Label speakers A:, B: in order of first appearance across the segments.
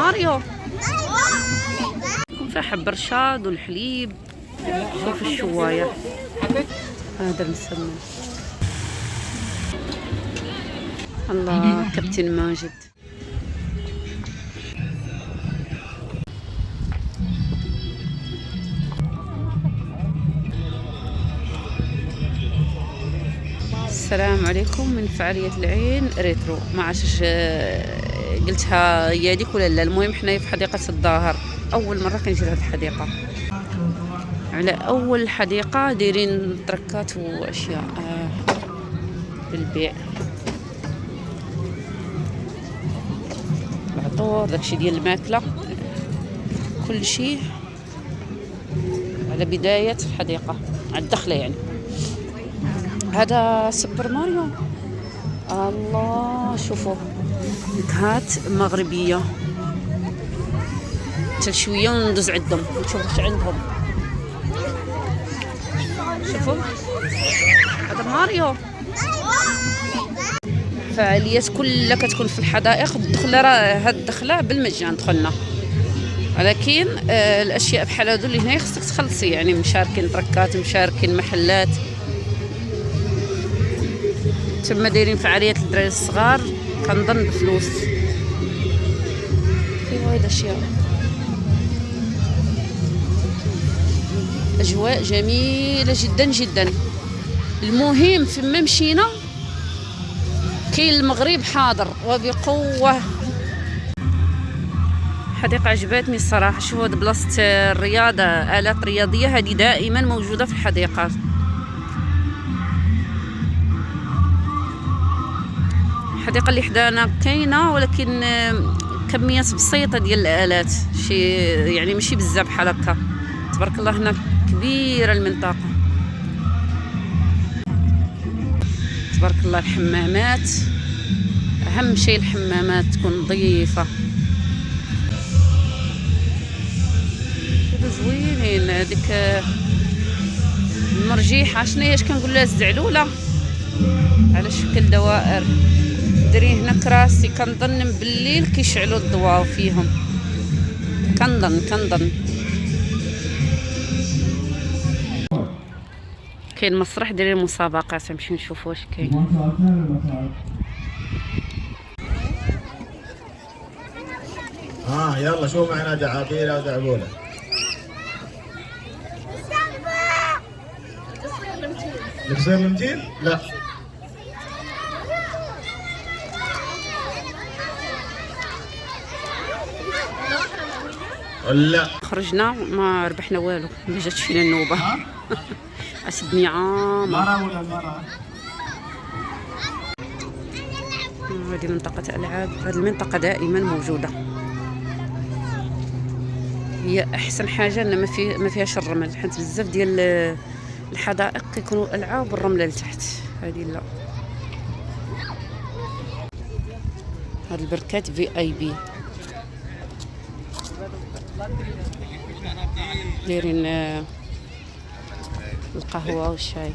A: ماريو يكون فيها حب رشاد والحليب. شوف الشوايه هذا المسمن. الله كابتن ماجد. السلام عليكم من فعالية العين ريترو. ما عرفتش قلتها هي هذيك ولا لا. المهم حنايا في حديقة الظاهر، أول مرة كنجي لهاد الحديقة. على أول حديقة دايرين تركات وأشياء للبيع، العطور داكشي ديال الماكلة، كل شيء على بداية الحديقة على الدخلة يعني. هذا سوبر ماريو. الله شوفوا نكهات مغربية. حتى شوية وندوز عندهم نشوف واش عندهم. شوفوا هذا ماريو. فعاليات كلها كتكون في الحدائق. الدخله راه هاد الدخله بالمجان دخلنا، ولكن الاشياء بحال هادو اللي هنا خصك تخلصي يعني. مشاركين تركات، مشاركين محلات. تما دايرين فعاليات الدراري الصغار كنظن بفلوس. في وايد اشياء، اجواء جميله جدا جدا. المهم فيما مشينا كاين المغرب حاضر وبقوه. حديقه عجبتني الصراحه. شوفوا هاد بلاصه الرياضه، الات رياضيه هذه دائما موجوده في الحديقه. الحديقه اللي حدانا كاينه ولكن كميات بسيطه ديال الالات، شي يعني ماشي بزاف بحال هكا. تبارك الله هنا كبيره المنطقه، تبارك الله. الحمامات اهم شيء، الحمامات تكون نظيفه. زوينين. هذيك المرجيحه شنو هي؟ اش كنقول لها؟ الزعلوله على شكل دوائر. دايرين هنا كراسي، كنظن بالليل كيشعلوا الضواء فيهم. كنظن كاين مسرح دايرين مسابقات. نمشيو نشوفوا واش كاين.
B: يلا شو معنا دعابيره ودعبوله. القصير المتين؟ لا. لا
A: خرجنا ما ربحنا والو، ما جاتش فينا النوبه. اسدني عامر.
B: مرة ولا مرة؟
A: هذه منطقة ألعاب. هذه المنطقة دائما موجودة. هي أحسن حاجة أن ما فيهاش الرمل، حيت بزاف ديال الحدائق كيكونوا ألعاب والرملة لتحت. هذه لا. هاد البركات VIP دايرين القهوة والشاي.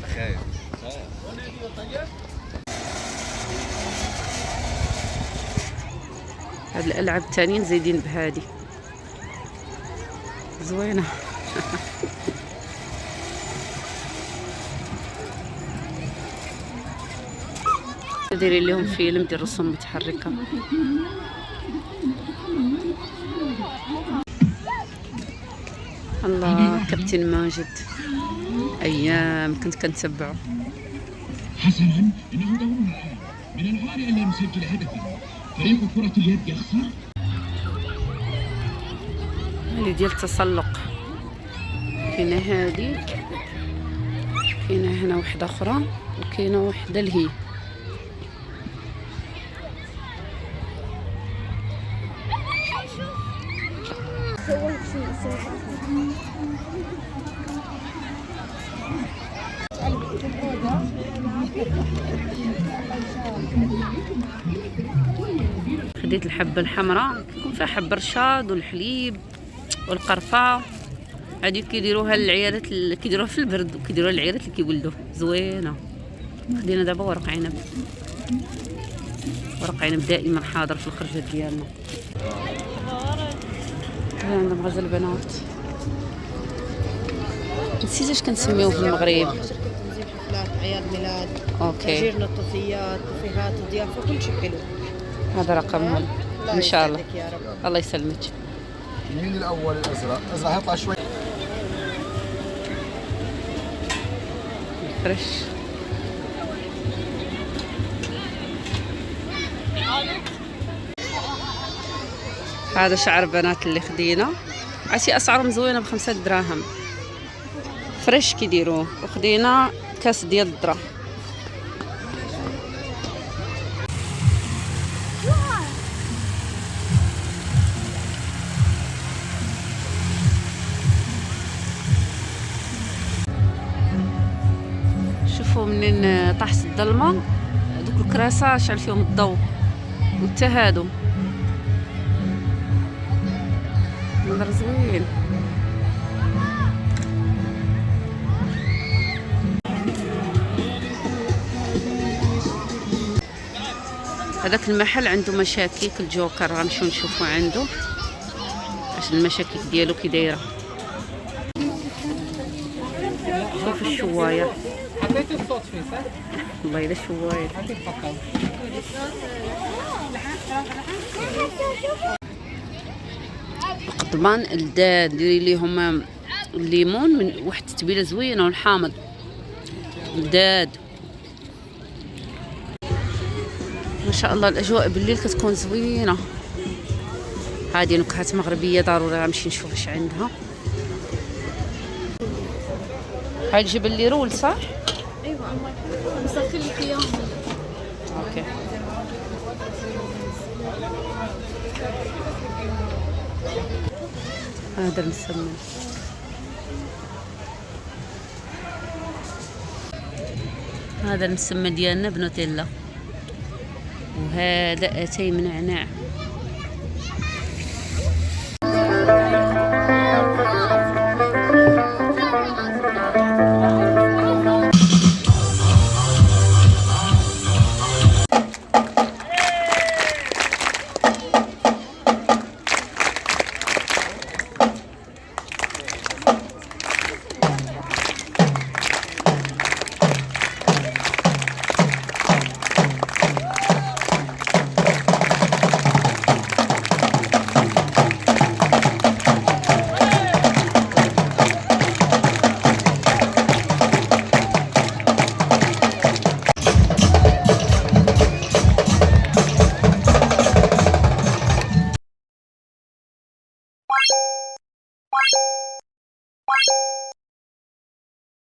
A: هاد الألعاب التانيين زايدين بهادي زوينة. دايرين لهم فيلم ديال رسوم متحركة. الله كابتن ماجد، ايام كنت كنتبعه.
C: حسنا انه دور الحال. من العار الا نسجل هدفا. فريق كرة اليد يخسر.
A: هذه ديال التسلق. كاينه هذه، كاينه هنا وحده اخرى، وكاينه وحده لهي. خديت الحبة الحمراء، يكون فيها حب رشاد والحليب والقرفة. هادي كيديروها للعيالات اللي كيديروها في البرد، وكيديروها للعيالات اللي كيولدوا. زوينة. خدينا دابا ورق عنب. ورق عنب دائما حاضر في الخرجات ديالنا. هنا عند مغازل البنات. نسيت اش كنسميوه في المغرب.
D: شركة تنظيم حفلات، أعياد ميلاد،
A: اوكي،
D: تأجير نطاطيات، كافيهات، ضيافة، كل شيء حلو.
A: هذا رقمهم
D: الله
A: ان شاء الله.
D: يسعدك يا رب.
A: الله يسلمك.
B: مين الاول؟ الازرق. الازرق هيطلع شوي.
A: فريش. هذا شعر بنات اللي خدينا، عسي اسعارهم زوينه ب5 دراهم. فريش كيديروه، وخدينا كاس ديال الذره. شوفوا منين طاحت الظلمه دوك الكراسه شعل فيهم الضوء، وحتى هادو منظر زوين. هذاك المحل عنده مشاكيك الجوكر، غنمشيو نشوفوا عنده اش المشاكيك ديالو كي دايره. شوف الشوايه،
E: حطيت الصوت فيه صح؟
A: والله الا شوايه.
E: حطيت فقط.
A: القضبان الداد ديري ليهم الليمون من واحد التتبيله زوينه، والحامض الداد. ما شاء الله الاجواء بالليل كتكون زوينه. هذه نكهات مغربيه ضروري غنمشي نشوف اش عندها. هاي الجبل اللي رول صح؟
F: ايوه مسكر لك اياهم.
A: اوكي. هذا المسمن. هذا المسمن ديالنا بنوتيلا، وهذا اتاي من نعناع.